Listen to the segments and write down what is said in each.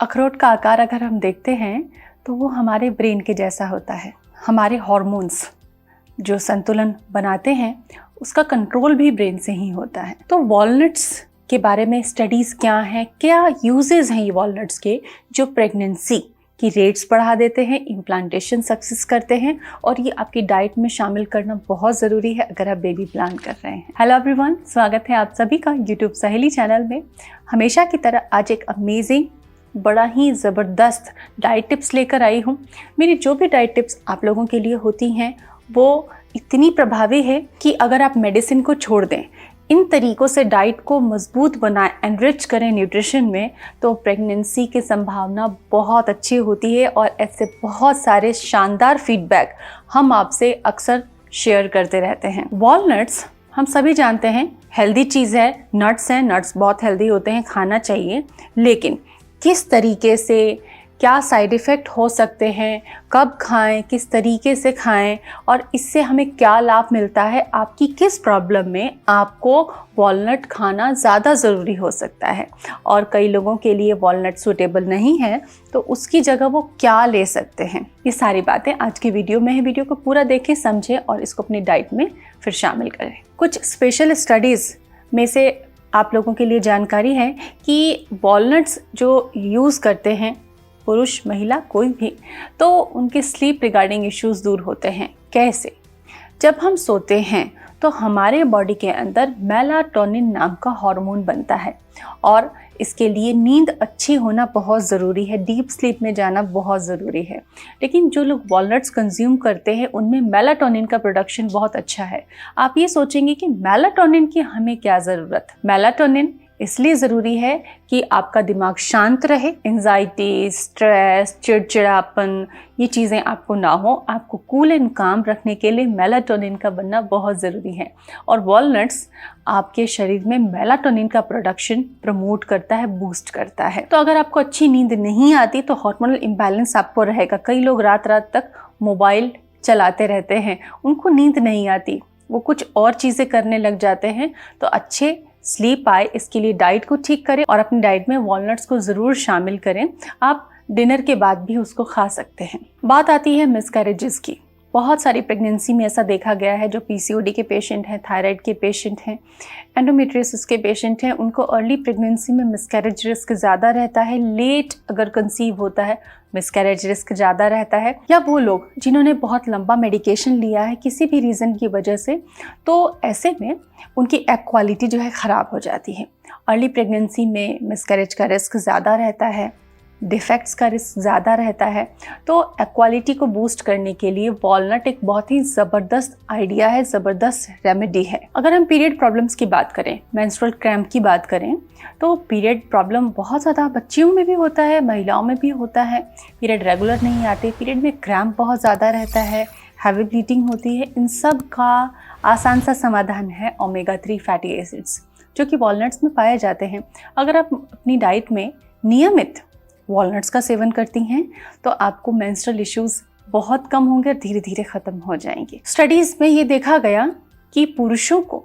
अखरोट का आकार अगर हम देखते हैं तो वो हमारे ब्रेन के जैसा होता है। हमारे हॉर्मोन्स जो संतुलन बनाते हैं उसका कंट्रोल भी ब्रेन से ही होता है। तो वॉलनट्स के बारे में स्टडीज़ क्या हैं, क्या यूजेस हैं ये वॉलनट्स के, जो प्रेगनेंसी की रेट्स बढ़ा देते हैं, इम्प्लांटेशन सक्सेस करते हैं, और ये आपकी डाइट में शामिल करना बहुत ज़रूरी है अगर आप बेबी प्लान कर रहे हैं। हेलो एवरीवन, स्वागत है आप सभी का यूट्यूब सहेली चैनल में। हमेशा की तरह आज एक अमेजिंग, बड़ा ही ज़बरदस्त डाइट टिप्स लेकर आई हूँ। मेरी जो भी डाइट टिप्स आप लोगों के लिए होती हैं वो इतनी प्रभावी है कि अगर आप मेडिसिन को छोड़ दें, इन तरीक़ों से डाइट को मजबूत बनाएं, एनरिच करें न्यूट्रिशन में, तो प्रेगनेंसी की संभावना बहुत अच्छी होती है। और ऐसे बहुत सारे शानदार फीडबैक हम आपसे अक्सर शेयर करते रहते हैं। वॉलनट्स हम सभी जानते हैं हेल्दी चीज़ है, नट्स हैं, नट्स बहुत हेल्दी होते हैं, खाना चाहिए। लेकिन किस तरीके से, क्या साइड इफ़ेक्ट हो सकते हैं, कब खाएं, किस तरीके से खाएं, और इससे हमें क्या लाभ मिलता है, आपकी किस प्रॉब्लम में आपको वॉलनट खाना ज़्यादा ज़रूरी हो सकता है, और कई लोगों के लिए वॉलनट सूटेबल नहीं है तो उसकी जगह वो क्या ले सकते हैं। ये सारी बातें आज की वीडियो में है। वीडियो को पूरा देखें, समझें और इसको अपनी डाइट में फिर शामिल करें। कुछ स्पेशल स्टडीज़ में से आप लोगों के लिए जानकारी है कि वॉलनट्स जो यूज़ करते हैं पुरुष महिला कोई भी, तो उनके स्लीप रिगार्डिंग इश्यूज़ दूर होते हैं। कैसे? जब हम सोते हैं तो हमारे बॉडी के अंदर मेलाटोनिन नाम का हार्मोन बनता है और इसके लिए नींद अच्छी होना बहुत ज़रूरी है, डीप स्लीप में जाना बहुत ज़रूरी है। लेकिन जो लोग वॉलनट्स कंज्यूम करते हैं उनमें मेलाटोनिन का प्रोडक्शन बहुत अच्छा है। आप ये सोचेंगे कि मेलाटोनिन की हमें क्या ज़रूरत? मेलाटोनिन इसलिए ज़रूरी है कि आपका दिमाग शांत रहे, एंजाइटी, स्ट्रेस, चिड़चिड़ापन, ये चीज़ें आपको ना हो। आपको कूल एंड काम रखने के लिए मेलाटोनिन का बनना बहुत ज़रूरी है। और वॉलनट्स आपके शरीर में मेलाटोनिन का प्रोडक्शन प्रमोट करता है, बूस्ट करता है। तो अगर आपको अच्छी नींद नहीं आती तो हार्मोनल इम्बैलेंस आपको रहेगा। कई लोग रात रात तक मोबाइल चलाते रहते हैं, उनको नींद नहीं आती, वो कुछ और चीज़ें करने लग जाते हैं। तो अच्छे स्लीप आए इसके लिए डाइट को ठीक करें और अपनी डाइट में वॉलनट्स को ज़रूर शामिल करें। आप डिनर के बाद भी उसको खा सकते हैं। बात आती है मिसकैरेजेस की। बहुत सारी प्रेगनेंसी में ऐसा देखा गया है, जो पीसीओडी के पेशेंट हैं, थायराइड के पेशेंट हैं, एंडोमेट्रियोसिस के पेशेंट हैं, उनको अर्ली प्रेगनेंसी में मिसकैरेज रिस्क ज़्यादा रहता है। लेट अगर कंसीव होता है मिसकैरेज रिस्क ज़्यादा रहता है। या वो लोग जिन्होंने बहुत लंबा मेडिकेशन लिया है किसी भी रीज़न की वजह से, तो ऐसे में उनकी एग क्वालिटी जो है ख़राब हो जाती है। अर्ली प्रेगनेंसी में मिसकैरेज का रिस्क ज़्यादा रहता है, डिफेक्ट्स का रिस्क ज़्यादा रहता है। तो एक्वालिटी को बूस्ट करने के लिए वॉलनट एक बहुत ही ज़बरदस्त आइडिया है, ज़बरदस्त रेमेडी है। अगर हम पीरियड प्रॉब्लम्स की बात करें, मेंस्ट्रुअल क्रैम्प की बात करें, तो पीरियड प्रॉब्लम बहुत ज़्यादा बच्चियों में भी होता है, महिलाओं में भी होता है। पीरियड रेगुलर नहीं आते, पीरियड में क्रैम्प बहुत ज़्यादा रहता है, हैवी ब्लीडिंग होती है। इन सब का आसान सा समाधान है ओमेगा 3 फैटी एसिड्स, जो कि वॉलनट्स में पाए जाते हैं। अगर आप अपनी डाइट में नियमित वॉलनट्स का सेवन करती हैं तो आपको मेंस्ट्रुअल इश्यूज बहुत कम होंगे और धीरे धीरे ख़त्म हो जाएंगे। स्टडीज़ में ये देखा गया कि पुरुषों को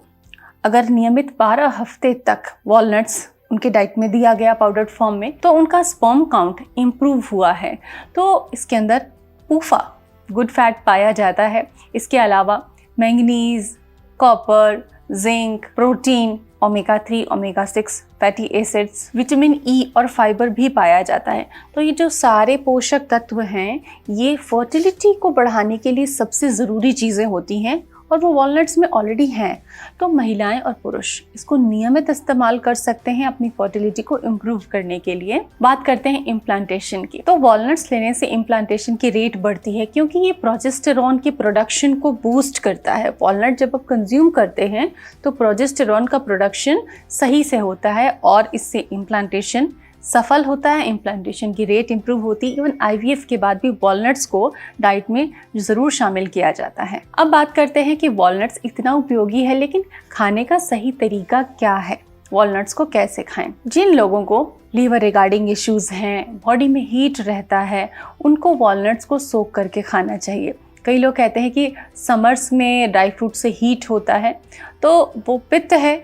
अगर नियमित 12 हफ्ते तक वॉलनट्स उनके डाइट में दिया गया पाउडर्ड फॉर्म में, तो उनका स्पर्म काउंट इम्प्रूव हुआ है। तो इसके अंदर पूफा, गुड फैट पाया जाता है। इसके अलावा manganese, copper, zinc, protein, omega 3, omega 6 fatty acids, vitamin E और फाइबर भी पाया जाता है। तो ये जो सारे पोषक तत्व हैं ये फर्टिलिटी को बढ़ाने के लिए सबसे ज़रूरी चीज़ें होती हैं और वो वॉलनट्स में ऑलरेडी हैं। तो महिलाएं और पुरुष इसको नियमित इस्तेमाल कर सकते हैं अपनी फर्टिलिटी को इम्प्रूव करने के लिए। बात करते हैं इम्प्लांटेशन की। तो वॉलनट्स लेने से इम्प्लांटेशन की रेट बढ़ती है क्योंकि ये प्रोजेस्टेरॉन की प्रोडक्शन को बूस्ट करता है। वॉलनट जब आप कंज्यूम करते हैं तो प्रोजेस्टेरॉन का प्रोडक्शन सही से होता है और इससे इम्प्लांटेशन सफल होता है, इम्प्लांटेशन की रेट इंप्रूव होती है। इवन आईवीएफ के बाद भी वॉलनट्स को डाइट में ज़रूर शामिल किया जाता है। अब बात करते हैं कि वॉलनट्स इतना उपयोगी है, लेकिन खाने का सही तरीका क्या है, वॉलनट्स को कैसे खाएं। जिन लोगों को लीवर रिगार्डिंग इश्यूज़ हैं, बॉडी में हीट रहता है, उनको वॉलनट्स को सोक करके खाना चाहिए। कई लोग कहते हैं कि समर्स में ड्राई फ्रूट से हीट होता है, तो वो पित्त है,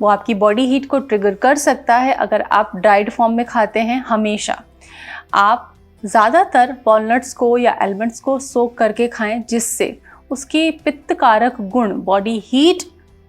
वो आपकी बॉडी हीट को ट्रिगर कर सकता है अगर आप ड्राइड फॉर्म में खाते हैं। हमेशा आप ज़्यादातर वॉलनट्स को या आलमंड्स को सोक करके खाएं, जिससे उसके पित्तकारक गुण, बॉडी हीट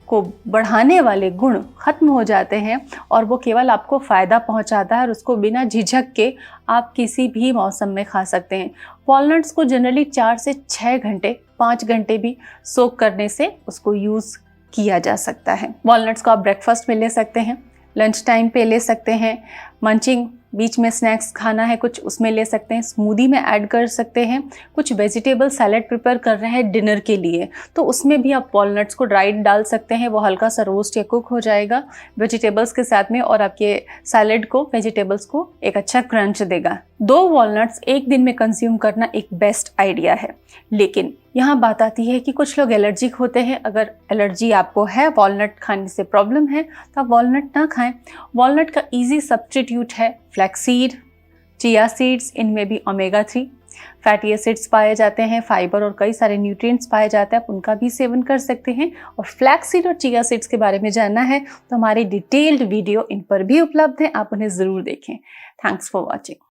को बढ़ाने वाले गुण खत्म हो जाते हैं और वो केवल आपको फ़ायदा पहुंचाता है और उसको बिना झिझक के आप किसी भी मौसम में खा सकते हैं। वॉलनट्स को जनरली 4 से 6 घंटे, 5 घंटे भी सोक करने से उसको यूज़ किया जा सकता है। वॉलनट्स को आप ब्रेकफास्ट में ले सकते हैं, लंच टाइम पे ले सकते हैं, मंचिंग बीच में स्नैक्स खाना है कुछ, उसमें ले सकते हैं, स्मूदी में ऐड कर सकते हैं। कुछ वेजिटेबल सैलेड प्रिपेयर कर रहे हैं डिनर के लिए तो उसमें भी आप वॉलनट्स को ड्राइड डाल सकते हैं। वो हल्का सा रोस्ट या कुक हो जाएगा वेजिटेबल्स के साथ में और आपके सैलेड को, वेजिटेबल्स को एक अच्छा क्रंच देगा। 2 वॉलनट्स एक दिन में कंज्यूम करना एक बेस्ट आइडिया है, लेकिन यहाँ बात आती है कि कुछ लोग एलर्जिक होते हैं। अगर एलर्जी आपको है, वॉलनट खाने से प्रॉब्लम है, तो आप वॉलनट ना खाएं। वॉलनट का इजी सब्स्टिट्यूट है फ्लैक्सीड, चिया सीड्स, इनमें भी ओमेगा 3 फैटी एसिड्स पाए जाते हैं, फाइबर और कई सारे न्यूट्रिएंट्स पाए जाते हैं, आप उनका भी सेवन कर सकते हैं। और फ्लैक्सीड और चिया सीड्स के बारे में जानना है तो हमारी डिटेल्ड वीडियो इन पर भी उपलब्ध है, आप उन्हें ज़रूर देखें। Thanks for watching.